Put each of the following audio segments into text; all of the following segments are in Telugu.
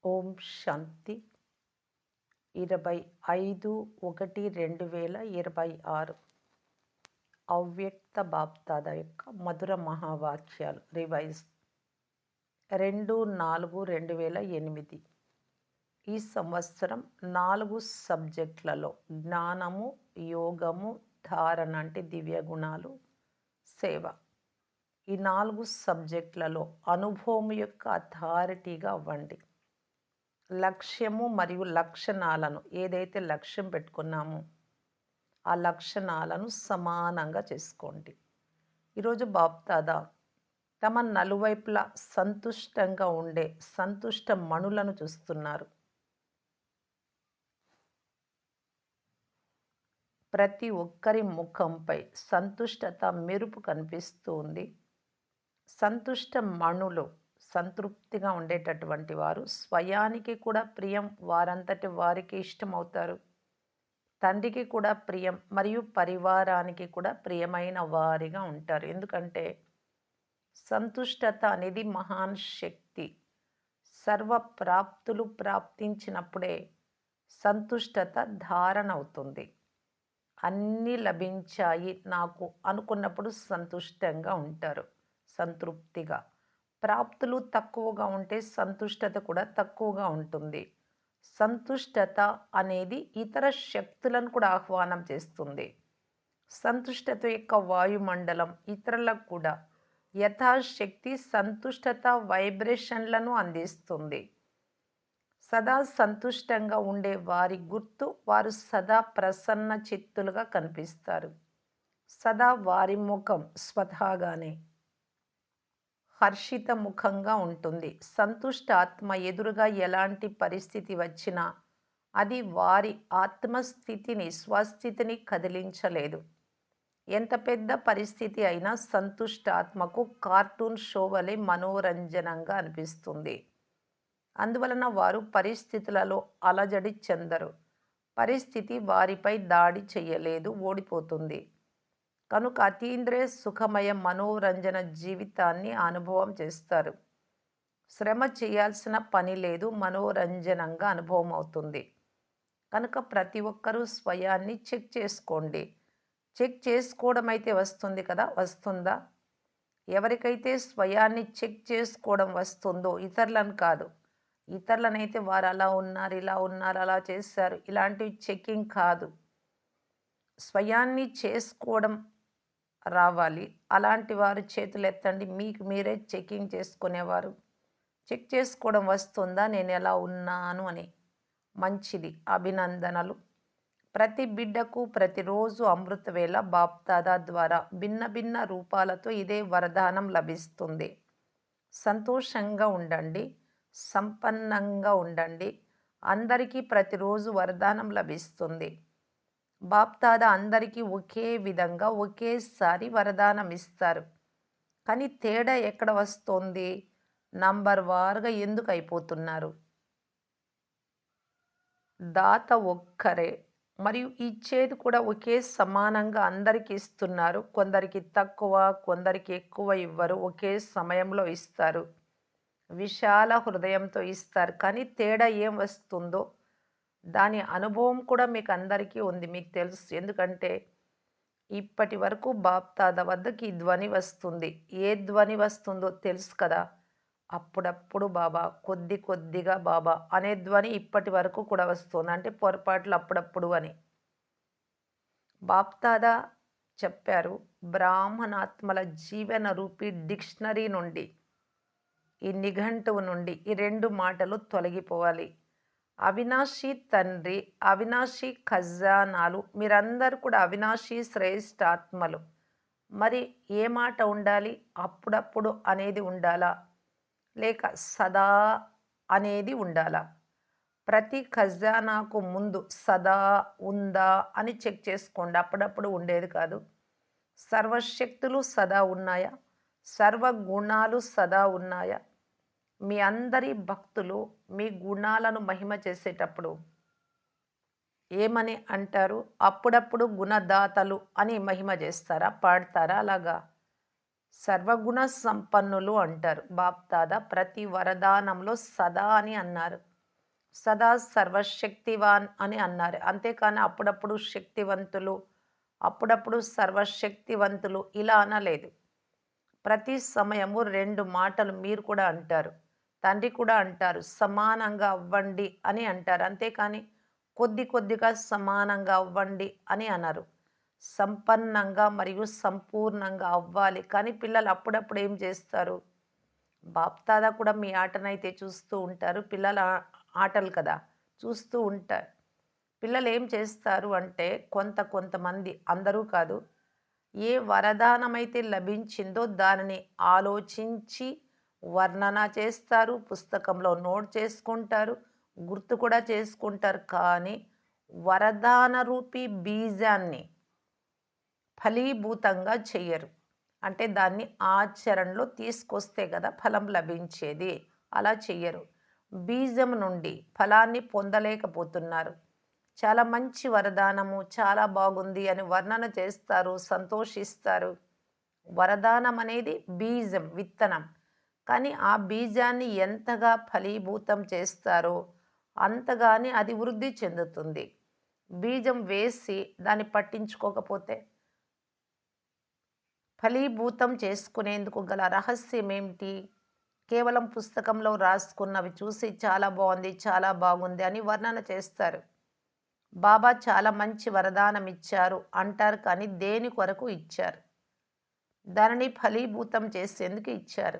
ఓం శాంతి 25/1/2026 అవ్యక్త బాప్దాద యొక్క మధుర మహావాక్యాలు రివైజ్ 2/4/2008. ఈ సంవత్సరం 4 సబ్జెక్టులలో జ్ఞానము, యోగము, ధారణ అంటే దివ్య గుణాలు, సేవ. ఈ 4 సబ్జెక్టులలో అనుభవం యొక్క అథారిటీగా అవ్వండి. లక్ష్యము మరియు లక్షణాలను ఏదైతే లక్ష్యం పెట్టుకున్నామో ఆ లక్షణాలను సమానంగా చేసుకోండి. ఈరోజు బాప్దాదా తమ నలువైపులా సంతుష్టంగా ఉండే సంతుష్ట మణులను చూస్తున్నారు. ప్రతి ఒక్కరి ముఖంపై సంతుష్టత మెరుపు కనిపిస్తూ ఉంది. సంతుష్ట మణులు సంతృప్తిగా ఉండేటటువంటి వారు స్వయానికి కూడా ప్రియం, వారంతటి వారికి ఇష్టమవుతారు. తండ్రికి కూడా ప్రియం మరియు పరివారానికి కూడా ప్రియమైన వారిగా ఉంటారు. ఎందుకంటే సంతుష్టత అనేది మహాన్ శక్తి. సర్వ ప్రాప్తులు ప్రాప్తించినప్పుడే సంతుష్టత ధారణ అవుతుంది. అన్నీ లభించాయి నాకు అనుకున్నప్పుడు సంతుష్టంగా ఉంటారు, సంతృప్తిగా. ప్రాప్తులు తక్కువగా ఉంటే సంతుష్టత కూడా తక్కువగా ఉంటుంది. సంతుష్టత అనేది ఇతర శక్తులను కూడా ఆహ్వానం చేస్తుంది. సంతుష్టత యొక్క వాయుమండలం ఇతరులకు కూడా యథాశక్తి సంతుష్టత వైబ్రేషన్లను అందిస్తుంది. సదా సంతుష్టంగా ఉండే వారి గుర్తు వారు సదా ప్రసన్న చిత్తులుగా కనిపిస్తారు. సదా వారి ముఖం స్వతహాగానే హర్షిత ముఖంగా ఉంటుంది. సంతుష్ట ఆత్మ ఎదురుగా ఎలాంటి పరిస్థితి వచ్చినా అది వారి ఆత్మస్థితిని, స్వస్థితిని కదిలించలేదు. ఎంత పెద్ద పరిస్థితి అయినా సంతుష్ట ఆత్మకు కార్టూన్ షో వలె మనోరంజనంగా అనిపిస్తుంది. అందువలన వారు పరిస్థితులలో అలజడి చెందరు. పరిస్థితి వారిపై దాడి చేయలేదు, ఓడిపోతుంది. కనుక అతీంద్రియ సుఖమయ మనోరంజన జీవితాన్ని అనుభవం చేస్తారు. శ్రమ చేయాల్సిన పని లేదు, మనోరంజనంగా అనుభవం అవుతుంది. కనుక ప్రతి ఒక్కరూ స్వయాన్ని చెక్ చేసుకోండి. చెక్ చేసుకోవడం అయితే వస్తుంది కదా, వస్తుందా? ఎవరికైతే స్వయాన్ని చెక్ చేసుకోవడం వస్తుందో, ఇతరులను కాదు. ఇతరులనైతే వారు అలా ఉన్నారు, ఇలా ఉన్నారు, అలా చేశారు, ఇలాంటివి చెకింగ్ కాదు. స్వయాన్ని చేసుకోవడం రావాలి. అలాంటి వారు చేతులు ఎత్తండి. మీకు మీరే చెకింగ్ చేసుకునేవారు. చెక్ చేసుకోవడం వస్తుందా, నేను ఎలా ఉన్నాను అని. మంచిది, అభినందనలు. ప్రతి బిడ్డకు ప్రతిరోజు అమృతవేళ బాప్దాదా ద్వారా భిన్న భిన్న రూపాలతో ఇదే వరదానం లభిస్తుంది. సంతోషంగా ఉండండి, సంపన్నంగా ఉండండి. అందరికీ ప్రతిరోజు వరదానం లభిస్తుంది. బాప్దాదా అందరికీ ఒకే విధంగా ఒకేసారి వరదానం ఇస్తారు. కానీ తేడా ఎక్కడ వస్తోంది? నంబర్ వారుగా ఎందుకు అయిపోతున్నారు? దాత ఒక్కరే మరియు ఇచ్చేది కూడా ఒకే సమానంగా అందరికీ ఇస్తున్నారు. కొందరికి తక్కువ, కొందరికి ఎక్కువ ఇవ్వరు. ఒకే సమయంలో ఇస్తారు. విశాల హృదయంతో ఇస్తారు. కానీ తేడా ఏం వస్తుందో దాని అనుభవం కూడా మీకు అందరికీ ఉంది, మీకు తెలుసు. ఎందుకంటే ఇప్పటి వరకు బాప్దాదా వద్దకి ఈ ధ్వని వస్తుంది. ఏ ధ్వని వస్తుందో తెలుసు కదా. అప్పుడప్పుడు బాబా, కొద్ది కొద్దిగా బాబా అనే ధ్వని ఇప్పటి వరకు కూడా వస్తుంది. అంటే పొరపాట్లు అప్పుడప్పుడు అని బాప్దాదా చెప్పారు. బ్రాహ్మణాత్మల జీవన రూపీ డిక్షనరీ నుండి, ఈ నిఘంటువు నుండి ఈ 2 మాటలు తొలగిపోవాలి. అవినాశి తండ్రి, అవినాశి ఖజానాలు, మీరందరూ కూడా అవినాశి శ్రేష్ఠాత్మలు. మరి ఏ మాట ఉండాలి? అప్పుడప్పుడు అనేది ఉండాలా, లేక సదా అనేది ఉండాలా? ప్రతి ఖజానాకు ముందు సదా ఉందా అని చెక్ చేసుకోండి. అప్పుడప్పుడు ఉండేది కాదు. సర్వశక్తులు సదా ఉన్నాయా? సర్వ గుణాలు సదా ఉన్నాయా? మీ అందరి భక్తులు మీ గుణాలను మహిమ చేసేటప్పుడు ఏమని అంటారు? అప్పుడప్పుడు గుణదాతలు అని మహిమ చేస్తారా, పాడతారా? అలాగా సర్వగుణ సంపన్నులు అంటారు. బాప్దాదా ప్రతి వరదానంలో సదా అని అన్నారు. సదా సర్వశక్తివాన్ అని అన్నారు. అంతేకాని అప్పుడప్పుడు శక్తివంతులు, అప్పుడప్పుడు సర్వశక్తివంతులు ఇలా అనలేదు. ప్రతి సమయము 2 మాటలు మీరు కూడా అంటారు. తండ్రి కూడా అంటారు. సమానంగా అవ్వండి అని అంటారు. అంతేకాని కొద్ది కొద్దిగా సమానంగా అవ్వండి అని అనరు. సంపన్నంగా మరియు సంపూర్ణంగా అవ్వాలి. కానీ పిల్లలు అప్పుడప్పుడు ఏం చేస్తారు? బాప్-దాదా కూడా మీ ఆటనైతే చూస్తూ ఉంటారు. పిల్లల ఆటలు కదా! చూస్తూ ఉంటారు. పిల్లలేం చేస్తారు అంటే కొంతమంది అందరూ కాదు. ఏ వరదానమైతే లభించిందో దానిని ఆలోచించి వర్ణన చేస్తారు. పుస్తకంలో నోట్ చేసుకుంటారు. గుర్తు కూడా చేసుకుంటారు. కానీ వరదాన రూపీ బీజాన్ని ఫలీభూతంగా చెయ్యరు. అంటే దాన్ని ఆచరణలో తీసుకొస్తే గదా ఫలం లభించేది. అలా చెయ్యరు. బీజం నుండి ఫలాన్ని పొందలేకపోతున్నారు. చాలా మంచి వరదానము, చాలా బాగుంది అని వర్ణన చేస్తారు, సంతోషిస్తారు. వరదానం అనేది బీజం, విత్తనం. కానీ ఆ బీజాన్ని ఎంతగా ఫలీభూతం చేస్తారో అంతగానే అది వృద్ధి చెందుతుంది. బీజం వేసి దాన్ని పట్టించుకోకపోతే ఫలీభూతం చేసుకునేందుకు గల రహస్యమేమిటి? కేవలం పుస్తకంలో రాసుకున్నవి చూసి చాలా బావుంది, చాలా బాగుంది అని వర్ణన చేస్తారు. బాబా చాలా మంచి వరదానం ఇచ్చారు అంటారు కానీ దేని కొరకు ఇచ్చారు? దానిని ఫలీభూతం చేసేందుకు ఇచ్చారు.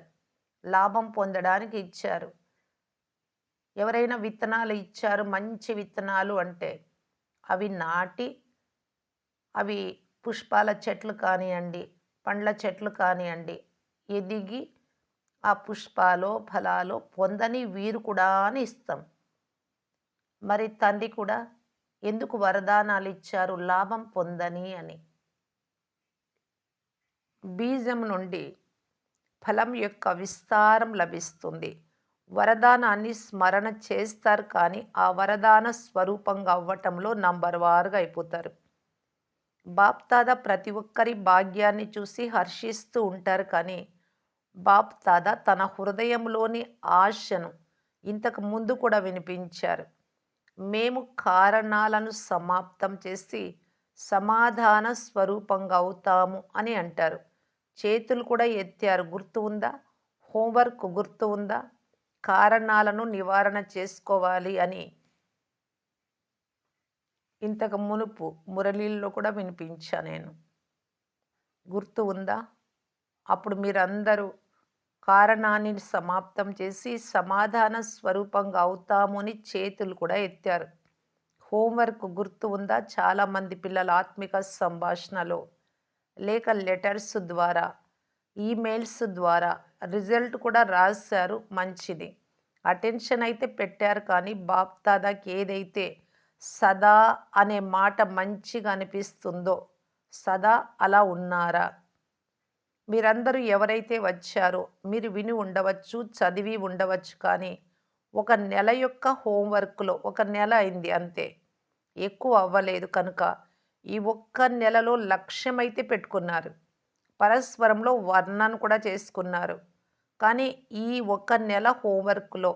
లాభం పొందడానికి ఇచ్చారు. ఎవరైనా విత్తనాలు ఇచ్చారు మంచి విత్తనాలు అంటే అవి నాటి అవి పుష్పాల చెట్లు కానియండి, పండ్ల చెట్లు కానియండి, ఎదిగి ఆ పుష్పాలో, ఫలాలో పొందని వీరు కూడా అని ఇస్తాం. మరి తండ్రి కూడా ఎందుకు వరదానాలు ఇచ్చారు? లాభం పొందని అని. బీజం నుండి ఫలం యొక్క విస్తారం లభిస్తుంది. వరదానాన్ని స్మరణ చేస్తారు కానీ ఆ వరదాన స్వరూపంగా అవ్వటంలో నంబర్ వారుగా అయిపోతారు. బాప్-దాదా ప్రతి ఒక్కరి భాగ్యాన్ని చూసి హర్షిస్తూ ఉంటారు కానీ బాప్-దాదా తన హృదయంలోని ఆశను ఇంతకు ముందు కూడా వినిపించారు. మేము కారణాలను సమాప్తం చేసి సమాధాన స్వరూపంగా అవుతాము అని అంటారు. చేతులు కూడా ఎత్తారు. గుర్తు ఉందా? హోంవర్క్ గుర్తు ఉందా? కారణాలను నివారణ చేసుకోవాలి అని ఇంతకు మునుపు మురళీల్లో కూడా వినిపించా నేను. గుర్తు ఉందా? అప్పుడు మీరందరూ కారణాన్ని సమాప్తం చేసి సమాధాన స్వరూపంగా అవుతాము అని చేతులు కూడా ఎత్తారు. హోంవర్క్ గుర్తు ఉందా? చాలామంది పిల్లల ఆత్మిక సంభాషణలో లేక లెటర్స్ ద్వారా, ఈమెయిల్స్ ద్వారా రిజల్ట్ కూడా రాశారు. మంచిది. అటెన్షన్ అయితే పెట్టారు కానీ బాప్-దాదాకి ఏదైతే సదా అనే మాట మంచిగా అనిపిస్తుందో సదా అలా ఉన్నారా? మీరందరూ ఎవరైతే వచ్చారో మీరు విని ఉండవచ్చు, చదివి ఉండవచ్చు కానీ ఒక నెల యొక్క హోంవర్క్‌లో ఒక నెల అయింది అంతే. ఎక్కువ అవ్వలేదు కనుక ఈ ఒక్క నెలలో లక్ష్యమైతే పెట్టుకున్నారు. పరస్పరంలో వర్ణన కూడా చేసుకున్నారు. కానీ ఈ ఒక్క నెల హోంవర్క్‌లో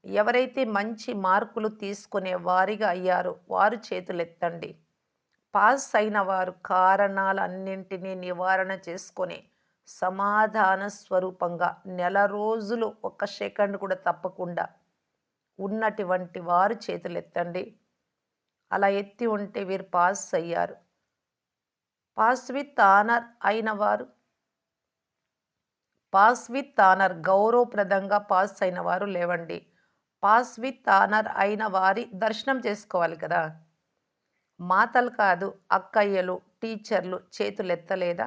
ఎవరైతే మంచి మార్కులు తీసుకునే వారిగా అయ్యారో వారు చేతులెత్తండి. పాస్ అయిన వారు కారణాలన్నింటినీ నివారణ చేసుకొని సమాధాన స్వరూపంగా నెల రోజులు ఒక్క సెకండ్ కూడా తప్పకుండా ఉన్నటువంటి వారు చేతులెత్తండి. అలా ఎత్తి ఉంటే వీరు పాస్ అయ్యారు. పాస్ విత్ ఆనర్ అయిన వారు, పాస్ విత్ ఆనర్ గౌరవప్రదంగా పాస్ అయిన వారు లేవండి. పాస్ విత్ ఆనర్ అయిన వారి దర్శనం చేసుకోవాలి కదా! మాతలు కాదు, అక్కయ్యలు, టీచర్లు చేతులెత్తలేదా?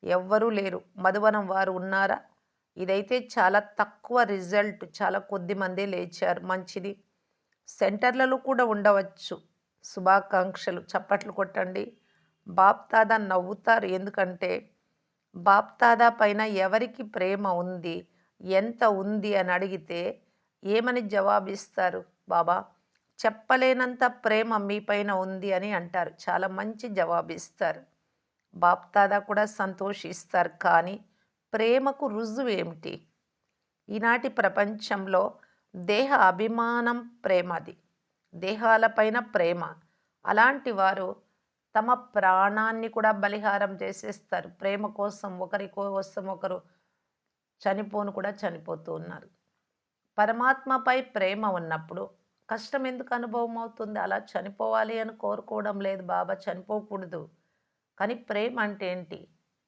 ఎవ్వరూ లేరు. మధువనం వారు ఉన్నారా? ఇదైతే చాలా తక్కువ రిజల్ట్. చాలా కొద్ది మందే లేచారు. మంచిది. సెంటర్లలో కూడా ఉండవచ్చు. శుభాకాంక్షలు. చప్పట్లు కొట్టండి. బాప్-దాదా నవ్వుతారు. ఎందుకంటే బాప్-దాదా పైన ఎవరికి ప్రేమ ఉంది? ఎంత ఉంది అని అడిగితే ఏమని జవాబిస్తారు? బాబా చెప్పలేనంత ప్రేమ మీ పైన ఉంది అని అంటారు. చాలా మంచి జవాబిస్తారు. బాప్-దాదా కూడా సంతోషిస్తారు. కానీ ప్రేమకు రుజువేమిటి? ఈనాటి ప్రపంచంలో దేహ అభిమానం ప్రేమది. దేహాలపైన ప్రేమ. అలాంటి వారు తమ ప్రాణాన్ని కూడా బలిహారం చేసేస్తారు. ప్రేమ కోసం ఒకరి కోసం ఒకరు చనిపోను కూడా చనిపోతూ ఉన్నారు. పరమాత్మపై ప్రేమ ఉన్నప్పుడు కష్టం ఎందుకు అనుభవం అవుతుంది? అలా చనిపోవాలి అని కోరుకోవడం లేదు బాబా చనిపోకూడదు. కానీ ప్రేమ అంటే ఏంటి?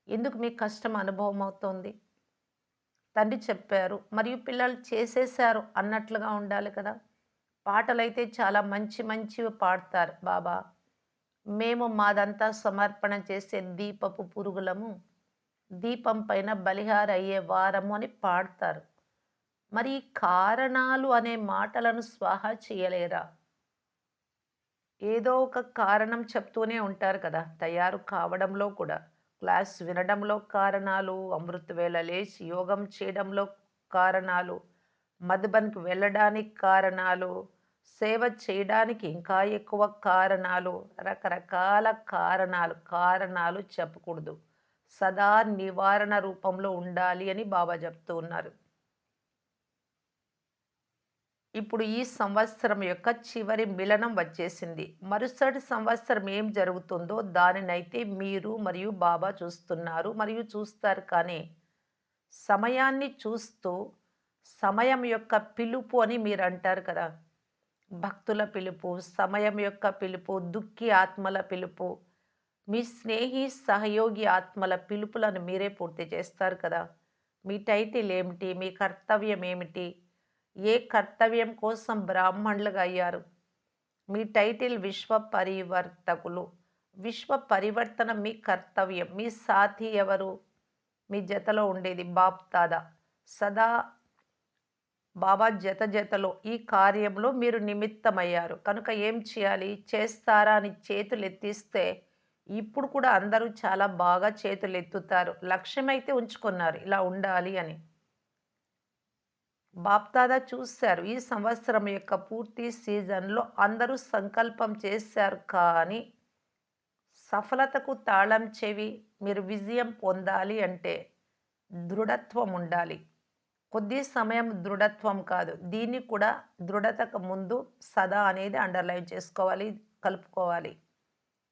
ఎందుకు మీకు కష్టం అనుభవం అవుతోంది? తండ్రి చెప్పారు మరియు పిల్లలు చేసేశారు అన్నట్లుగా ఉండాలి కదా! పాటలైతే చాలా మంచి మంచివి పాడతారు బాబా. మేము మాదంతా సమర్పణ చేసే దీపపు పురుగులము, దీపం పైన బలిహారయ్యే వారము అని పాడతారు. మరి ఈ కారణాలు అనే మాటలను స్వాహా చేయలేరా? ఏదో ఒక కారణం చెప్తూనే ఉంటారు కదా! తయారు కావడంలో కూడా. క్లాస్ వినడంలో కారణాలు, అమృత వేళ లేచి యోగం చేయడంలో కారణాలు, మధుబన్‌కి వెళ్ళడానికి కారణాలు, సేవ చేయడానికి ఇంకా ఎక్కువ కారణాలు, రకరకాల కారణాలు, కారణాలు చెప్పకూడదు. సదా నివారణ రూపంలో ఉండాలి అని బాబా చెప్తూ ఉన్నారు. ఇప్పుడు ఈ సంవత్సరం యొక్క చివరి మిలనం వచ్చేసింది. మరుసటి సంవత్సరం ఏం జరుగుతుందో దానినైతే మీరు మరియు బాబా చూస్తున్నారు మరియు చూస్తారు కానీ, సమయాన్ని చూస్తూ సమయం యొక్క పిలుపు అని మీరంటారు కదా! భక్తుల పిలుపు, సమయం యొక్క పిలుపు, దుఃఖి ఆత్మల పిలుపు, మీ స్నేహి, సహయోగి ఆత్మల పిలుపులను మీరే పూర్తి చేస్తారు కదా! మీ టైటిల్ ఏమిటి? మీ కర్తవ్యం ఏమిటి? ఏ కర్తవ్యం కోసం బ్రాహ్మణులుగా అయ్యారు? మీ టైటిల్ విశ్వ పరివర్తకులు. విశ్వ పరివర్తన మీ కర్తవ్యం. మీ సాథీ ఎవరు? మీ జతలో ఉండేది బాప్దాదా. సదా బాబా జతలో ఈ కార్యంలో మీరు నిమిత్తమయ్యారు. కనుక ఏం చేయాలి? చేస్తారా అని చేతులెత్తిస్తే ఇప్పుడు కూడా అందరూ చాలా బాగా చేతులెత్తుతారు. లక్ష్యమైతే ఉంచుకున్నారు ఇలా ఉండాలి అని. బాప్దాదా చూసారు. ఈ సంవత్సరం యొక్క పూర్తి సీజన్‌లో అందరూ సంకల్పం చేశారు. కానీ సఫలతకు తాళం చెవి, మీరు విజయం పొందాలి అంటే దృఢత్వం ఉండాలి. కొద్ది సమయం దృఢత్వం కాదు. దీన్ని కూడా దృఢతకు ముందు సదా అనేది అండర్‌లైన్ చేసుకోవాలి, కలుపుకోవాలి.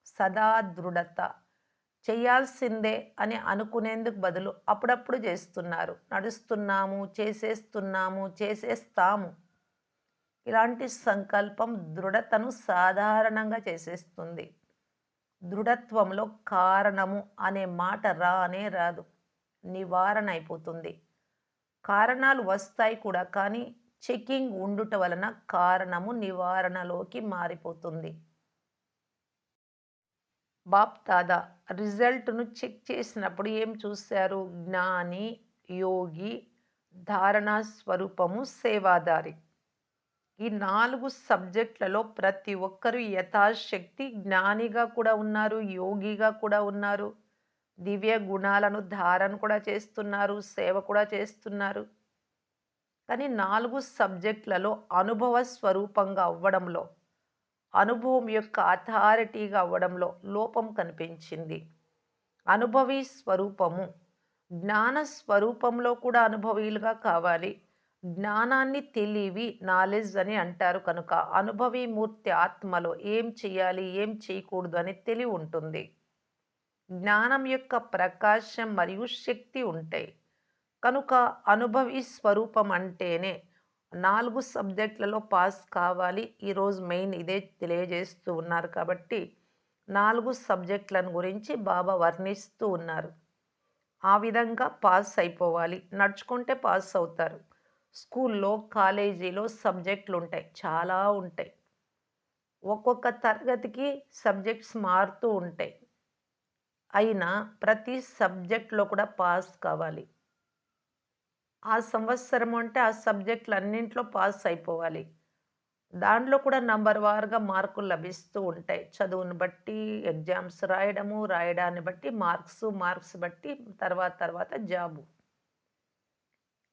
సదా దృఢత. చేయాల్సిందే అని అనుకునేందుకు బదులు అప్పుడప్పుడు చేస్తున్నారు. నడుస్తున్నాము, చేసేస్తున్నాము, చేసేస్తాము. ఇలాంటి సంకల్పం దృఢతను సాధారణంగా చేసేస్తుంది. దృఢత్వంలో కారణము అనే మాట రానే రాదు. నివారణ అయిపోతుంది. కారణాలు వస్తాయి కూడా కానీ చెకింగ్ ఉండుట వలన కారణము నివారణలోకి మారిపోతుంది. బాప్-దాదా రిజల్ట్‌ను చెక్ చేసినప్పుడు ఏం చూసారు? జ్ఞాని, యోగి, ధారణా స్వరూపము, సేవాదారి. ఈ 4 సబ్జెక్ట్‌లలో ప్రతి ఒక్కరు యథాశక్తి జ్ఞానిగా కూడా ఉన్నారు, యోగిగా కూడా ఉన్నారు. దివ్య గుణాలను ధారణ కూడా చేస్తున్నారు, సేవ కూడా చేస్తున్నారు. కానీ 4 సబ్జెక్ట్‌లలో అనుభవ స్వరూపంగా అవ్వడంలో, అనుభవం యొక్క అథారిటీగా అవ్వడంలో లోపం కనిపించింది. అనుభవి స్వరూపము, జ్ఞాన స్వరూపంలో కూడా అనుభవీలుగా కావాలి. జ్ఞానాన్ని తెలివి, నాలెడ్జ్ అని అంటారు కనుక అనుభవి మూర్తి ఆత్మలో ఏం చేయాలి, ఏం చేయకూడదు అని తెలివి ఉంటుంది. జ్ఞానం యొక్క ప్రకాశం మరియు శక్తి ఉంటాయి. కనుక అనుభవి స్వరూపం అంటేనే 4 సబ్జెక్ట్‌లలో పాస్ కావాలి. ఈరోజు మెయిన్ ఇదే తెలియజేస్తూ ఉన్నారు కాబట్టి 4 సబ్జెక్ట్‌లను గురించి బాబా వర్ణిస్తూ ఉన్నారు. ఆ విధంగా పాస్ అయిపోవాలి. నడుచుకుంటే పాస్ అవుతారు. స్కూల్లో, కాలేజీలో సబ్జెక్ట్‌లుంటాయి. చాలా ఉంటాయి. ఒక్కొక్క తరగతికి సబ్జెక్ట్స్ మారుతూ ఉంటాయి. అయినా ప్రతి సబ్జెక్ట్‌లో కూడా పాస్ కావాలి. ఆ సంవత్సరం అంటే ఆ సబ్జెక్టులన్నింట్లో పాస్ అయిపోవాలి. దాంట్లో కూడా నంబర్ వార్‌గా మార్కులు లభిస్తూ ఉంటాయి. చదువుని బట్టి ఎగ్జామ్స్ రాయడము, రాయడాన్ని బట్టి మార్క్స్ బట్టి తర్వాత జాబు.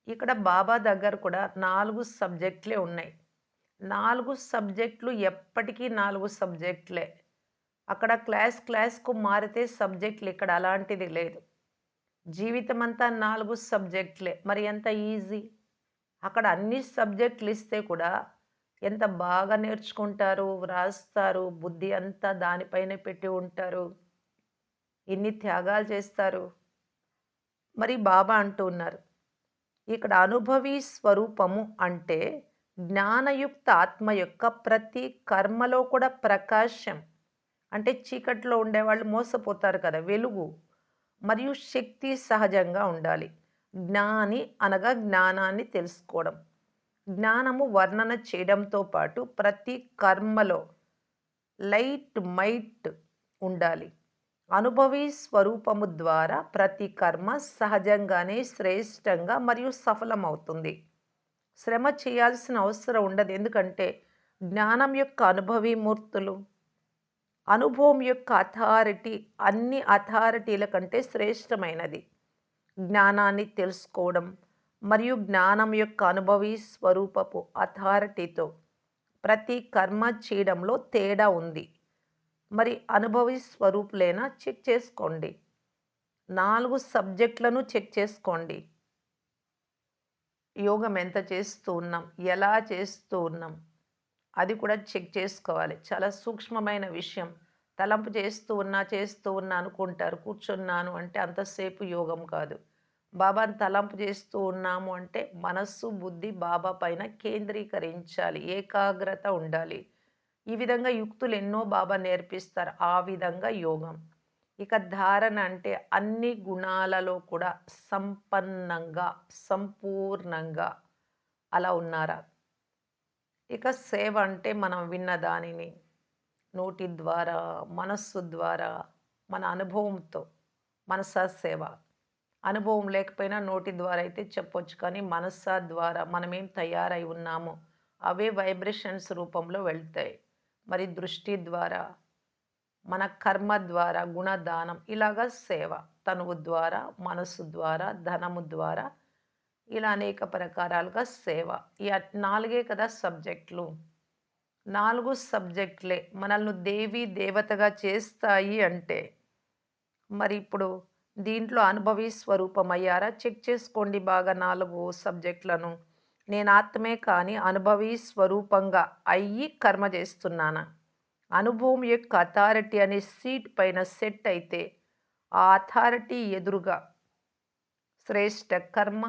ఇక్కడ బాబా దగ్గర కూడా 4 సబ్జెక్టులే ఉన్నాయి. 4 సబ్జెక్టులు ఎప్పటికీ 4 సబ్జెక్టులే. అక్కడ క్లాస్‌కు మారితే సబ్జెక్టులు ఇక్కడ అలాంటిది లేదు. జీవితమంతా 4 సబ్జెక్టులే. మరి ఎంత ఈజీ. అక్కడ అన్ని సబ్జెక్టులు ఇస్తే కూడా ఎంత బాగా నేర్చుకుంటారు, వ్రాస్తారు, బుద్ధి అంతా దానిపైనే పెట్టి ఉంటారు. ఎన్ని త్యాగాలు చేస్తారు. మరి బాబా అంటూ ఉన్నారు. ఇక్కడ అనుభవి స్వరూపము అంటే జ్ఞానయుక్త ఆత్మ యొక్క ప్రతి కర్మలో కూడా ప్రకాశం. అంటే చీకట్లో ఉండేవాళ్ళు మోసపోతారు కదా! వెలుగు మరియు శక్తి సహజంగా ఉండాలి. జ్ఞాని అనగా జ్ఞానాన్ని తెలుసుకోవడం. జ్ఞానము వర్ణన చేయడంతో పాటు ప్రతి కర్మలో లైట్ మైట్ ఉండాలి. అనుభవి స్వరూపము ద్వారా ప్రతి కర్మ సహజంగానే శ్రేష్టంగా మరియు సఫలమవుతుంది. శ్రమ చేయాల్సిన అవసరం ఉండదు. ఎందుకంటే జ్ఞానం యొక్క అనుభవీ మూర్తులు. అనుభవం యొక్క అథారిటీ అన్ని అథారిటీల కంటే శ్రేష్టమైనది. జ్ఞానాన్ని తెలుసుకోవడం మరియు జ్ఞానం యొక్క అనుభవీ స్వరూపపు అథారిటీతో ప్రతి కర్మ చేయడంలో తేడా ఉంది. మరి అనుభవి స్వరూపులేనా చెక్ చేసుకోండి. 4 సబ్జెక్టులను చెక్ చేసుకోండి. యోగం ఎంత చేస్తూ ఉన్నాం? ఎలా చేస్తూ ఉన్నాం? అది కూడా చెక్ చేసుకోవాలి. చాలా సూక్ష్మమైన విషయం. తలంపు చేస్తూ ఉన్నా అనుకుంటారు. కూర్చున్నాను అంటే అంతసేపు యోగం కాదు. బాబాని తలంపు చేస్తూ ఉన్నాము అంటే మనస్సు, బుద్ధి బాబా పైన కేంద్రీకరించాలి. ఏకాగ్రత ఉండాలి. ఈ విధంగా యుక్తులు ఎన్నో బాబా నేర్పిస్తారు. ఆ విధంగా యోగం. ఇక ధారణ అంటే అన్ని గుణాలలో కూడా సంపన్నంగా, సంపూర్ణంగా అలా ఉన్నారా? ఇక సేవ అంటే మనం విన్న దానిని నోటి ద్వారా, మనస్సు ద్వారా, మన అనుభవంతో మనసా సేవ. అనుభవం లేకపోయినా నోటి ద్వారా అయితే చెప్పొచ్చు. కానీ మనసా ద్వారా మనమేం తయారై ఉన్నామో అవే వైబ్రేషన్స్ రూపంలో వెళ్తాయి. మరి దృష్టి ద్వారా, మన కర్మ ద్వారా, గుణదానం ఇలాగా సేవ. తనువు ద్వారా, మనస్సు ద్వారా, ధనము ద్వారా ఇలా అనేక ప్రకారాలుగా సేవ. ఈ 4 కదా సబ్జెక్టులు. 4 సబ్జెక్టులే మనల్ని దేవీ దేవతగా చేస్తాయి అంటే, మరి ఇప్పుడు దీంట్లో అనుభవీ స్వరూపమయ్యారా? చెక్ చేసుకోండి బాగా 4 సబ్జెక్టులను. నేను ఆత్మే కానీ అనుభవీ స్వరూపంగా అయ్యి కర్మ చేస్తున్నానా? అనుభవం యొక్క అథారిటీ అనే సీట్ పైన సెట్ అయితే, ఆ అథారిటీ ఎదురుగా శ్రేష్ట కర్మ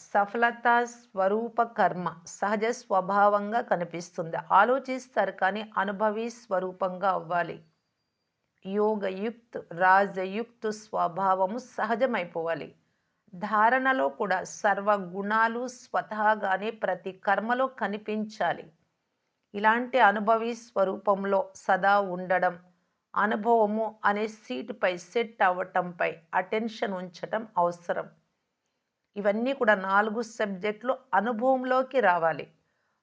సఫలత స్వరూప కర్మ సహజ స్వభావంగా కనిపిస్తుంది. ఆలోచిస్తారు కానీ అనుభవి స్వరూపంగా అవ్వాలి. యోగయుక్త్ రాజయుక్త్ స్వభావము సహజమైపోవాలి. ధారణలో కూడా సర్వ గుణాలు స్వతహాగానే ప్రతి కర్మలో కనిపించాలి. ఇలాంటి అనుభవి స్వరూపంలో సదా ఉండడం, అనుభవము అనే సీటుపై సెట్ అవ్వటంపై అటెన్షన్ ఉంచటం అవసరం. ఇవన్నీ కూడా 4 సబ్జెక్టులు అనుభవంలోకి రావాలి.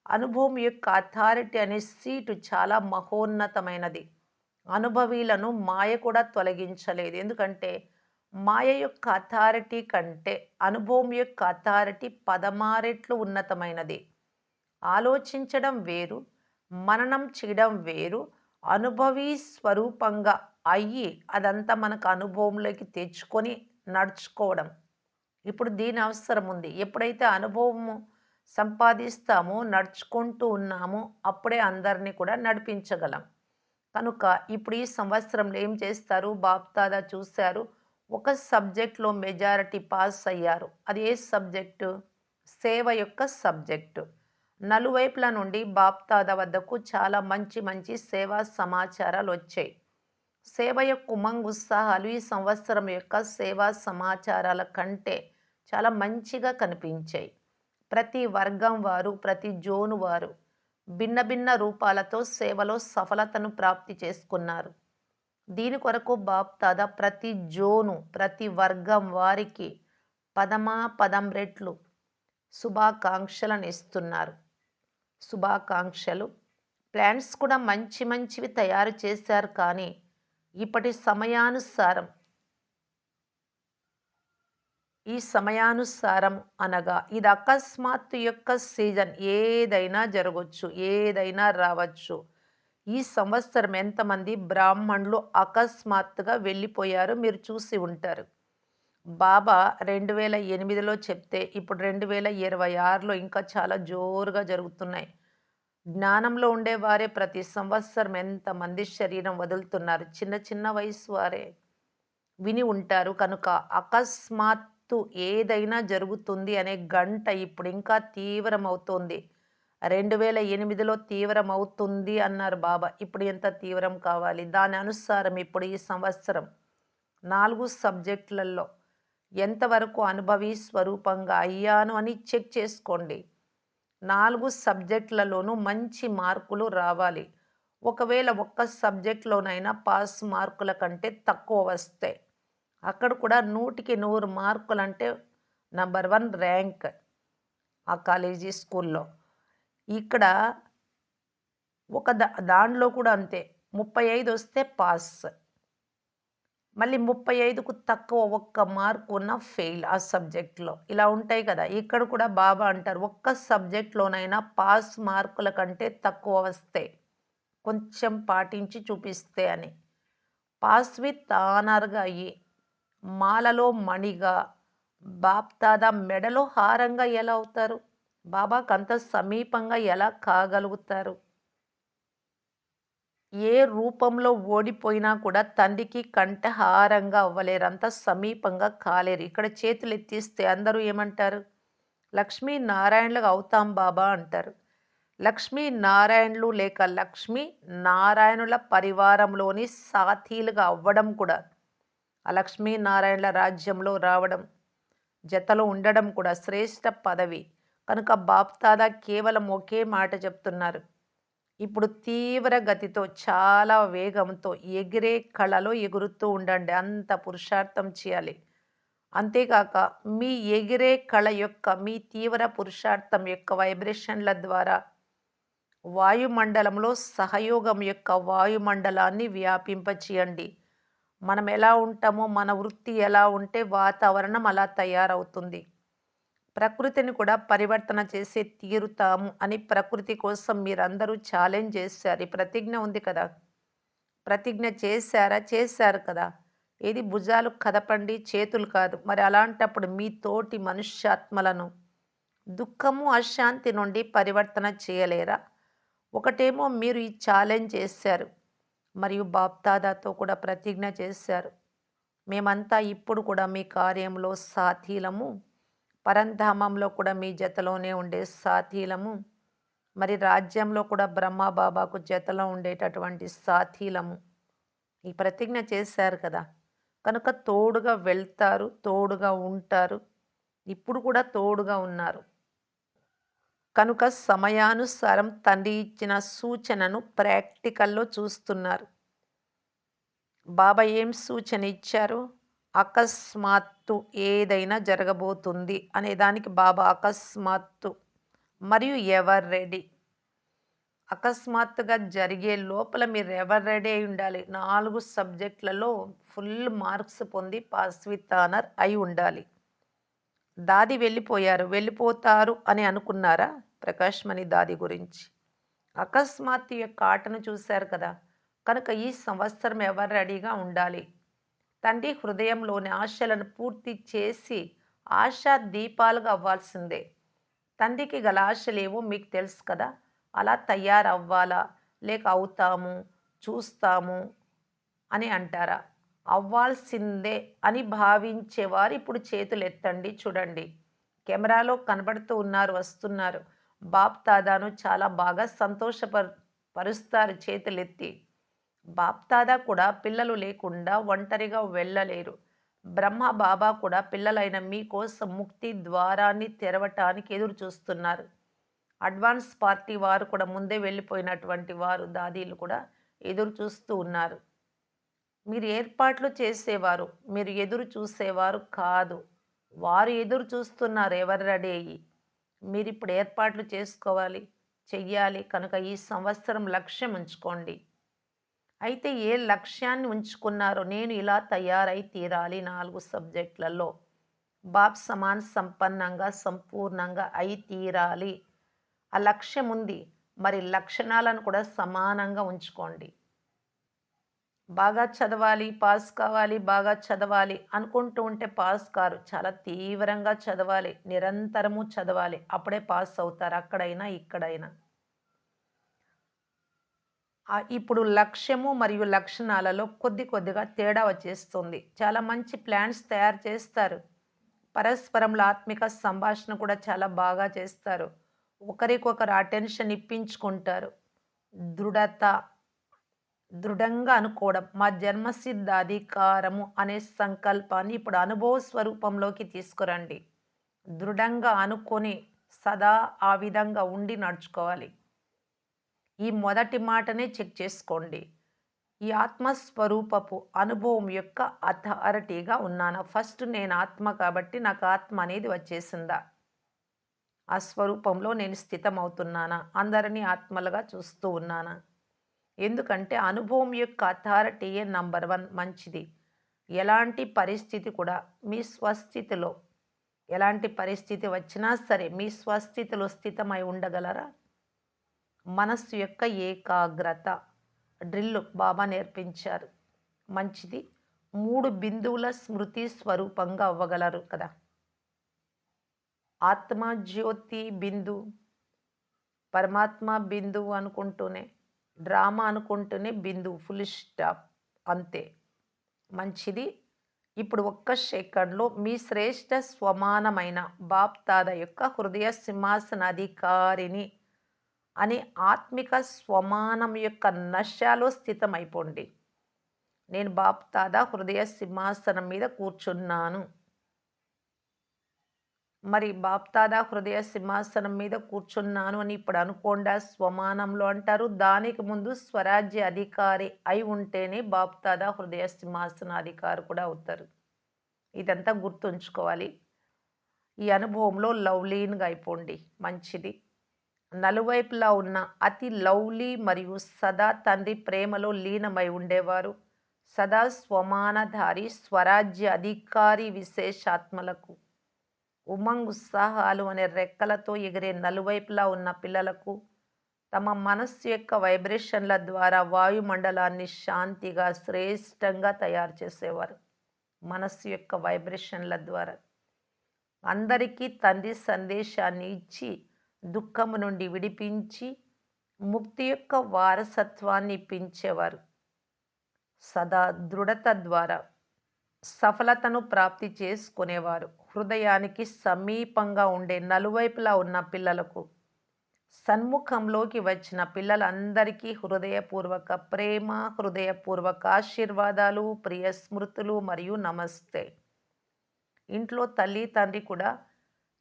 అనుభవం యొక్క అథారిటీ అనే సీటు చాలా మహోన్నతమైనది. అనుభవీలను మాయ కూడా తొలగించలేదు. ఎందుకంటే మాయ యొక్క అథారిటీ కంటే అనుభవం యొక్క అథారిటీ పదమారెట్లు ఉన్నతమైనది. ఆలోచించడం వేరు, మననం చేయడం వేరు. అనుభవీ స్వరూపంగా అయ్యి అదంతా మనకు అనుభవంలోకి తెచ్చుకొని నడుచుకోవడం. ఇప్పుడు దీని అవసరం ఉంది. ఎప్పుడైతే అనుభవము సంపాదిస్తామో, నడుచుకుంటూ ఉన్నామో, అప్పుడే అందరిని కూడా నడిపించగలం. కనుక ఇప్పుడు ఈ సంవత్సరంలో ఏం చేస్తారు? బాప్దాదా చూశారు. ఒక సబ్జెక్ట్‌లో మెజారిటీ పాస్ అయ్యారు. అది ఏ సబ్జెక్టు? సేవ యొక్క సబ్జెక్టు. నలువైపుల నుండి బాప్దాదా వద్దకు చాలా మంచి మంచి సేవా సమాచారాలొచ్చాయి. సేవ యొక్క ఉమంగ్ ఉత్సాహాలు ఈ సంవత్సరం యొక్క సేవా సమాచారాల కంటే చాలా మంచిగా కనిపించాయి. ప్రతి వర్గం వారు, ప్రతి జోను వారు భిన్న భిన్న రూపాలతో సేవలో సఫలతను ప్రాప్తి చేసుకున్నారు. దీని కొరకు బాప్దాదా ప్రతి జోను, ప్రతి వర్గం వారికి పదం రెట్లు శుభాకాంక్షలను ఇస్తున్నారు. శుభాకాంక్షలు. ప్లాన్స్ కూడా మంచి మంచివి తయారు చేశారు కానీ ఇప్పటి సమయానుసారం ఈ సమయానుసారం అనగా ఇది అకస్మాత్తు యొక్క సీజన్. ఏదైనా జరగొచ్చు. ఏదైనా రావచ్చు. ఈ సంవత్సరం ఎంతమంది బ్రాహ్మణులు అకస్మాత్తుగా వెళ్ళిపోయారో మీరు చూసి ఉంటారు. బాబా 2008లో చెప్తే ఇప్పుడు 2026లో ఇంకా చాలా జోరుగా జరుగుతున్నాయి. జ్ఞానంలో ఉండేవారే ప్రతి సంవత్సరం ఎంతమంది శరీరం వదులుతున్నారు. చిన్న చిన్న వయసు వారే విని ఉంటారు. కనుక అకస్మాత్తు ఏదైనా జరుగుతుంది అనే గంట ఇప్పుడు ఇంకా తీవ్రమవుతోంది. 2008లో తీవ్రమవుతుంది అన్నారు బాబా. ఇప్పుడు ఎంత తీవ్రం కావాలి? దాని అనుసారం ఇప్పుడు ఈ సంవత్సరం 4 సబ్జెక్టులలో ఎంతవరకు అనుభవీ స్వరూపంగా అయ్యాను అని చెక్ చేసుకోండి. 4 సబ్జెక్టులలోనూ మంచి మార్కులు రావాలి. ఒకవేళ ఒక్క సబ్జెక్ట్‌లోనైనా పాస్ మార్కుల కంటే తక్కువ వస్తాయి. అక్కడ కూడా 100కి 100 మార్కులంటే నంబర్ 1 ర్యాంక్ ఆ కాలేజీ, స్కూల్‌లో. ఇక్కడ దాంట్లో కూడా అంతే. 35 వస్తే పాస్. మళ్ళీ 35కు తక్కువ ఒక్క మార్క్ ఉన్న ఫెయిల్ ఆ సబ్జెక్ట్‌లో. ఇలా ఉంటాయి కదా! ఇక్కడ కూడా బాబా అంటారు, ఒక్క సబ్జెక్ట్‌లోనైనా పాస్ మార్కుల కంటే తక్కువ వస్తే, కొంచెం పాటించి చూపిస్తే అని. పాస్ విత్ ఆనర్‌గా అయ్యి, మాలలో మణిగా, బాప్దాదా మెడలో హారంగా ఎలా అవుతారు? బాబాకంత సమీపంగా ఎలా కాగలుగుతారు? ఏ రూపంలో ఓడిపోయినా కూడా తండ్రికి కంఠహారంగా అవ్వలేరు. అంత సమీపంగా కాలేరు. ఇక్కడ చేతులెత్తిస్తే అందరూ ఏమంటారు? లక్ష్మీ నారాయణలుగా అవుతాం బాబా అంటారు. లక్ష్మీ నారాయణులు లేక లక్ష్మీ నారాయణుల పరివారంలోని సాథీలుగా అవ్వడం కూడా, ఆ లక్ష్మీ నారాయణుల రాజ్యంలో రావడం, జతలో ఉండడం కూడా శ్రేష్ఠ పదవి. కనుక బాప్దాదా కేవలం ఒకే మాట చెప్తున్నారు. ఇప్పుడు తీవ్ర గతితో, చాలా వేగంతో ఎగిరే కళలో ఎగురుతూ ఉండండి. అంత పురుషార్థం చేయాలి. అంతేకాక మీ ఎగిరే కళ యొక్క, మీ తీవ్ర పురుషార్థం యొక్క వైబ్రేషన్ల ద్వారా వాయుమండలంలో సహయోగం యొక్క వాయుమండలాన్ని వ్యాపింపచేయండి. మనం ఎలా ఉంటామో, మన వృత్తి ఎలా ఉంటే వాతావరణం అలా తయారవుతుంది. ప్రకృతిని కూడా పరివర్తన చేసే తీరుతాము అని ప్రకృతి కోసం మీరందరూ ఛాలెంజ్ చేశారు. ఈ ప్రతిజ్ఞ ఉంది కదా! ప్రతిజ్ఞ చేశారా? చేశారు కదా! ఏది భుజాలు కదపండి, చేతులు కాదు. మరి అలాంటప్పుడు మీ తోటి మనుష్యాత్మలను దుఃఖము, అశాంతి నుండి పరివర్తన చేయలేరా? ఒకటేమో మీరు ఈ ఛాలెంజ్ చేశారు. మరియు బాప్దాదాతో కూడా ప్రతిజ్ఞ చేశారు. మేమంతా ఇప్పుడు కూడా మీ కార్యంలో సాథీలము. పరంధామంలో కూడా మీ జతలోనే ఉండే సాథీలము. మరి రాజ్యంలో కూడా బ్రహ్మ బాబాకు జతలో ఉండేటటువంటి సాథీలము. ఈ ప్రతిజ్ఞ చేశారు కదా! కనుక తోడుగా వెళ్తారు, తోడుగా ఉంటారు. ఇప్పుడు కూడా తోడుగా ఉన్నారు. కనుక సమయానుసారం తండ్రి ఇచ్చిన సూచనను ప్రాక్టికల్‌లో చూస్తున్నారు. బాబా ఏం సూచన ఇచ్చారు? అకస్మాత్తు ఏదైనా జరగబోతుంది అనే దానికి బాబా అకస్మాత్తు మరియు ఎవర్ రెడీ. అకస్మాత్తుగా జరిగే లోపల మీరు ఎవర్ రెడీ అయి ఉండాలి. 4 సబ్జెక్టులలో ఫుల్ మార్క్స్ పొంది పాస్ విత్ ఆనర్ అయి ఉండాలి. దాది వెళ్ళిపోయారు. వెళ్ళిపోతారు అని అనుకున్నారా? ప్రకాష్ మణి దాది గురించి. అకస్మాత్తు యొక్క ఆటను చూశారు కదా! కనుక ఈ సంవత్సరం ఎవరు రెడీగా ఉండాలి. తండ్రి హృదయంలోని ఆశలను పూర్తి చేసి ఆశా దీపాలుగా అవ్వాల్సిందే. తండ్రికి గల ఆశలేవో మీకు తెలుసు కదా! అలా తయారవ్వాలా? లేక అవుతాము, చూస్తాము అని అంటారా? అవ్వాల్సిందే అని భావించేవారు ఇప్పుడు చేతులెత్తండి చూడండి. కెమెరాలో కనబడుతూ ఉన్నారు, వస్తున్నారు. బాప్ దాదాను చాలా బాగా పరుస్తారు చేతులెత్తి. బాప్ దాదా కూడా పిల్లలు లేకుండా ఒంటరిగా వెళ్ళలేరు. బ్రహ్మ బాబా కూడా పిల్లలైన మీకోసం ముక్తి ద్వారాన్ని తెరవటానికి ఎదురు చూస్తున్నారు. అడ్వాన్స్ పార్టీ వారు కూడా ముందే వెళ్ళిపోయినటువంటి వారు దాదీలు కూడా ఎదురు చూస్తూ ఉన్నారు. మీరు ఏర్పాట్లు చేసేవారు. మీరు ఎదురు చూసేవారు కాదు. వారు ఎదురు చూస్తున్నారు ఎవరు రెడీ అయ్యి. మీరిప్పుడు ఏర్పాట్లు చేసుకోవాలి, చెయ్యాలి. కనుక ఈ సంవత్సరం లక్ష్యం ఉంచుకోండి. అయితే ఏ లక్ష్యాన్ని ఉంచుకున్నారో, నేను ఇలా తయారై తీరాలి 4 సబ్జెక్టులలో. బాప్ సమాన్ సంపన్నంగా, సంపూర్ణంగా అయి తీరాలి. ఆ లక్ష్యం ఉంది. మరి లక్షణాలను కూడా సమానంగా ఉంచుకోండి. బాగా చదవాలి, పాస్ కావాలి, బాగా చదవాలి అనుకుంటూ ఉంటే పాస్ కారు. చాలా తీవ్రంగా చదవాలి. నిరంతరము చదవాలి. అప్పుడే పాస్ అవుతారు. అక్కడైనా, ఇక్కడైనా. ఇప్పుడు లక్ష్యము మరియు లక్షణాలలో కొద్దిగా తేడా వచ్చేస్తుంది. చాలా మంచి ప్లాన్స్ తయారు చేస్తారు. పరస్పరంలో ఆత్మిక సంభాషణ కూడా చాలా బాగా చేస్తారు. ఒకరికొకరు అటెన్షన్ ఇప్పించుకుంటారు. దృఢత, దృఢంగా అనుకోవడం. మా జన్మసిద్ధ అధికారము అనే సంకల్పాన్ని ఇప్పుడు అనుభవ స్వరూపంలోకి తీసుకురండి. దృఢంగా అనుకొని సదా ఆ విధంగా ఉండి నడుచుకోవాలి. ఈ మొదటి మాటనే చెక్ చేసుకోండి. ఈ ఆత్మస్వరూపపు అనుభవం యొక్క అథారిటీగా ఉన్నానా? ఫస్ట్ నేను ఆత్మ కాబట్టి నాకు ఆత్మ అనేది వచ్చేసిందా? ఆ స్వరూపంలో నేను స్థితమవుతున్నానా? అందరినీ ఆత్మలుగా చూస్తూ ఉన్నానా? ఎందుకంటే అనుభవం యొక్క అథారిటీయే నంబర్ 1 మంచిది. ఎలాంటి పరిస్థితి కూడా మీ స్వస్థితిలో ఎలాంటి పరిస్థితి వచ్చినా సరే మీ స్వస్థితిలో స్థితమై ఉండగలరా? మనస్సు యొక్క ఏకాగ్రత డ్రిల్ బాబా నేర్పించారు. మంచిది. 3 బిందువుల స్మృతి స్వరూపంగా అవ్వగలరు కదా! ఆత్మ జ్యోతి బిందు, పరమాత్మ బిందువు అనుకుంటూనే, డ్రామా అనుకుంటూనే బిందువు ఫుల్ స్టాప్ అంతే. మంచిది. ఇప్పుడు ఒక్క సెకండ్‌లో మీ శ్రేష్ఠ స్వమానమైన బాప్‌దాద యొక్క హృదయ సింహాసనాధికారిని అని ఆత్మిక స్వమానం యొక్క నశాలో స్థితమైపోండి. నేను బాప్‌దాదా హృదయ సింహాసనం మీద కూర్చున్నాను. మరి బాప్‌దాదా హృదయ సింహాసనం మీద కూర్చున్నాను అని ఇప్పుడు అనుకోండా స్వమానంలో అంటారు. దానికి ముందు స్వరాజ్య అధికారి అయి ఉంటేనే బాప్‌దాదా హృదయ సింహాసనాధికారి కూడా అవుతారు. ఇదంతా గుర్తుంచుకోవాలి. ఈ అనుభవంలో లవ్లీన్‌గా అయిపోండి. మంచిది. నలువైపులా ఉన్న అతి లవ్లీ మరియు సదా తండ్రి ప్రేమలో లీనమై ఉండేవారు. సదా స్వమానధారి స్వరాజ్య అధికారి విశేషాత్మలకు ఉమంగ్ ఉత్సాహాలు అనే రెక్కలతో ఎగిరే నలువైపులా ఉన్న పిల్లలకు తమ మనస్సు యొక్క వైబ్రేషన్ల ద్వారా వాయుమండలాన్ని శాంతిగా శ్రేష్టంగా తయారు చేసేవారు. మనస్సు యొక్క వైబ్రేషన్ల ద్వారా అందరికీ తండ్రి సందేశాన్ని ఇచ్చి దుఃఖము నుండి విడిపించి ముక్తి యొక్క వారసత్వాన్ని ఇప్పించేవారు. సదా దృఢత ద్వారా సఫలతను ప్రాప్తి చేసుకునేవారు. హృదయానికి సమీపంగా ఉండే నలువైపులా ఉన్న పిల్లలకు సన్ముఖంలోకి వచ్చిన పిల్లలందరికీ హృదయపూర్వక ప్రేమ, హృదయపూర్వక ఆశీర్వాదాలు, ప్రియ స్మృతులు మరియు నమస్తే. ఇంట్లో తల్లి, తండ్రి కూడా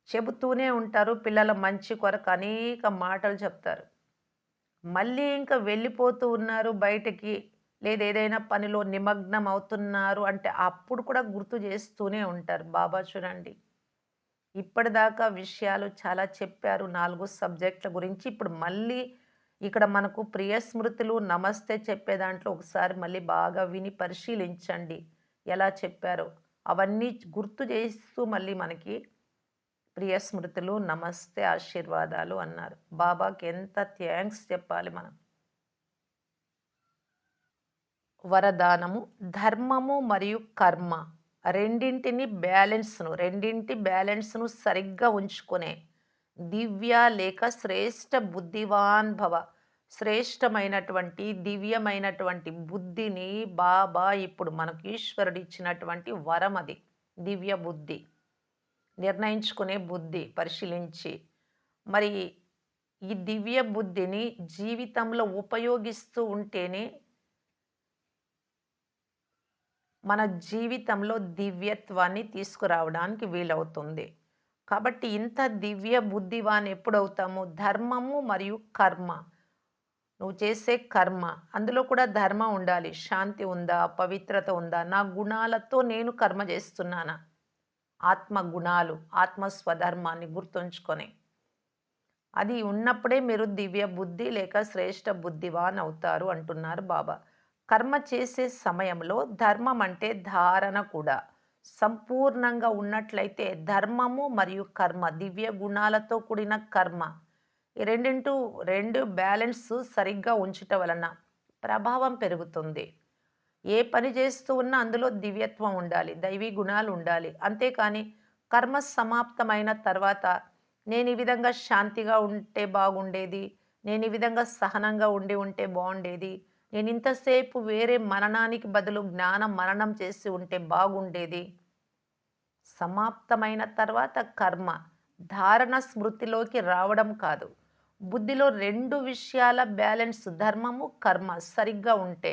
చెబుతూనే ఉంటారు. పిల్లల మంచి కొరకు అనేక మాటలు చెప్తారు. మళ్ళీ ఇంకా వెళ్ళిపోతూ ఉన్నారు బయటకి. లేదా ఏదైనా పనిలో నిమగ్నం అవుతున్నారు అంటే అప్పుడు కూడా గుర్తు చేస్తూనే ఉంటారు. బాబా చూడండి. ఇప్పటిదాకా విషయాలు చాలా చెప్పారు 4 సబ్జెక్ట్‌ల గురించి. ఇప్పుడు మళ్ళీ ఇక్కడ మనకు ప్రియ స్మృతులు, నమస్తే చెప్పే దాంట్లో ఒకసారి మళ్ళీ బాగా విని పరిశీలించండి. ఎలా చెప్పారో. అవన్నీ గుర్తు చేస్తూ మళ్ళీ మనకి ప్రియ స్మృతులు, నమస్తే, ఆశీర్వాదాలు అన్నారు. బాబాకి ఎంత థ్యాంక్స్ చెప్పాలి మనం. వరదానము ధర్మము మరియు కర్మ రెండింటి బ్యాలెన్స్‌ను సరిగ్గా ఉంచుకునే దివ్య లేక శ్రేష్ఠ బుద్ధివాన్ భవ. శ్రేష్టమైనటువంటి దివ్యమైనటువంటి బుద్ధిని బాబా ఇప్పుడు మనకు ఈశ్వరుడు ఇచ్చినటువంటి వరం అది. దివ్య బుద్ధి. నిర్ణయించుకునే బుద్ధి పరిశీలించి. మరి ఈ దివ్య బుద్ధిని జీవితంలో ఉపయోగిస్తూ ఉంటేనే మన జీవితంలో దివ్యత్వాన్ని తీసుకురావడానికి వీలవుతుంది. కాబట్టి ఇంత దివ్య బుద్ధివాన్ ఎప్పుడవుతాము? ధర్మము మరియు కర్మ. నువ్వు చేసే కర్మ. అందులో కూడా ధర్మం ఉండాలి. శాంతి ఉందా? పవిత్రత ఉందా? నా గుణాలతో నేను కర్మ చేస్తున్నానా? ఆత్మ గుణాలు, ఆత్మ స్వధర్మాన్ని గుర్తుంచుకొని. అది ఉన్నప్పుడే మీరు దివ్య బుద్ధి లేక శ్రేష్ఠ బుద్ధివాన్ అవుతారు అంటున్నారు బాబా. కర్మ చేసే సమయంలో ధర్మం అంటే ధారణ కూడా సంపూర్ణంగా ఉన్నట్లయితే ధర్మము మరియు కర్మ దివ్య గుణాలతో కూడిన కర్మ ఈ రెండు బ్యాలెన్స్ సరిగ్గా ఉంచుట వలన ప్రభావం పెరుగుతుంది. ఏ పని చేస్తూ ఉన్నా అందులో దివ్యత్వం ఉండాలి. దైవీ గుణాలు ఉండాలి. అంతేకాని కర్మ సమాప్తమైన తర్వాత నేను ఈ విధంగా శాంతిగా ఉంటే బాగుండేది. నేను ఈ విధంగా సహనంగా ఉంటే బావుండేది. నేను ఇంతసేపు వేరే మననానికి బదులు జ్ఞాన మననం చేసి ఉంటే బాగుండేది. సమాప్తమైన తర్వాత కర్మ ధారణ స్మృతిలోకి రావడం కాదు. బుద్ధిలో 2 విషయాల బ్యాలెన్స్ ధర్మము, కర్మ సరిగ్గా ఉంటే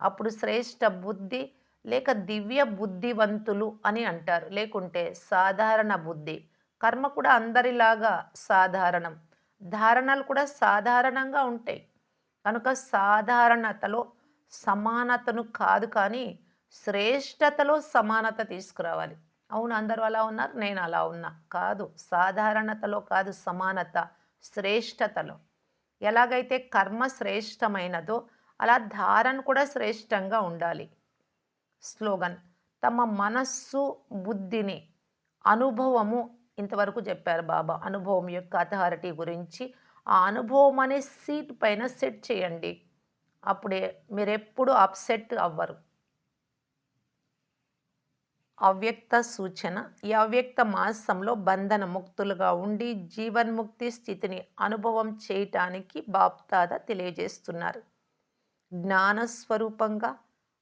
అప్పుడు శ్రేష్ఠ బుద్ధి లేక దివ్య బుద్ధివంతులు అని అంటారు. లేకుంటే సాధారణ బుద్ధి. కర్మ కూడా అందరిలాగా సాధారణం. ధారణలు కూడా సాధారణంగా ఉంటాయి. కనుక సాధారణతలో సమానతను కాదు కానీ శ్రేష్టతలో సమానత తీసుకురావాలి. అవును. అందరూ అలా ఉన్నారు. నేను అలా ఉన్నా. కాదు. సాధారణతలో కాదు సమానత. శ్రేష్టతలో. ఎలాగైతే కర్మ శ్రేష్టమైనదో, అలా ధారణ కూడా శ్రేష్టంగా ఉండాలి. స్లోగన్. తమ మనస్సు, బుద్ధిని అనుభవము ఇంతవరకు చెప్పారు బాబా. అనుభవం యొక్క అథారిటీ గురించి. ఆ అనుభవం అనే సీట్ పైన సెట్ చేయండి. అప్పుడే మీరెప్పుడు అప్‌సెట్ అవ్వరు. అవ్యక్త సూచన. ఈ అవ్యక్త మాసంలో బంధన ముక్తులుగా ఉండి జీవన్ముక్తి స్థితిని అనుభవం చేయటానికి బాప్దాదా తెలియజేస్తున్నారు. జ్ఞాన స్వరూపంగా,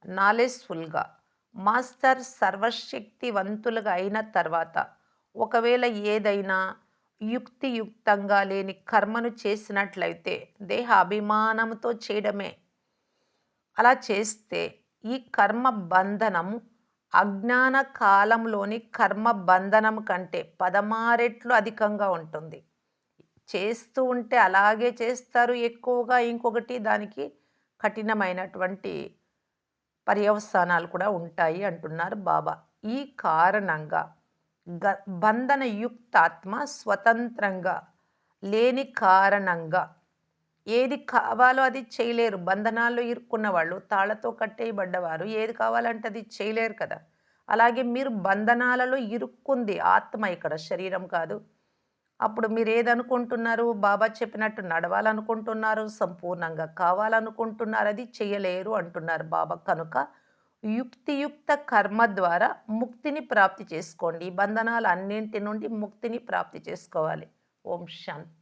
నాలెడ్జ్‌ఫుల్‌గా, మాస్టర్ సర్వశక్తివంతులుగా అయిన తర్వాత ఒకవేళ ఏదైనా యుక్తియుక్తంగా లేని కర్మను చేసినట్లయితే దేహ అభిమానంతో చేయడమే. అలా చేస్తే ఈ కర్మ బంధనము అజ్ఞాన కాలంలోని కర్మ బంధనం కంటే 16 రెట్లు అధికంగా ఉంటుంది. చేస్తూ ఉంటే అలాగే చేస్తారు ఎక్కువగా. ఇంకొకటి దానికి కఠినమైనటువంటి పర్యవసానాలు కూడా ఉంటాయి అంటున్నారు బాబా. ఈ కారణంగా గ బంధన యుక్తాత్మ స్వతంత్రంగా లేని కారణంగా ఏది కావాలో అది చేయలేరు. బంధనాల్లో ఇరుక్కున్న వాళ్ళు, తాళ్ళతో కట్టేయబడ్డవారు ఏది కావాలంటే అది చేయలేరు కదా! అలాగే మీరు బంధనాలలో ఇరుక్కుంది ఆత్మ ఇక్కడ, శరీరం కాదు. అప్పుడు మీరేదనుకుంటున్నారు? బాబా చెప్పినట్టు నడవాలనుకుంటున్నారు, సంపూర్ణంగా కావాలనుకుంటున్నారు. అది చెయ్యలేరు అంటున్నారు బాబా. కనుక యుక్తియుక్త కర్మ ద్వారా ముక్తిని ప్రాప్తి చేసుకోండి. ఈ బంధనాలన్నింటి నుండి ముక్తిని ప్రాప్తి చేసుకోవాలి. ఓం శాంతి.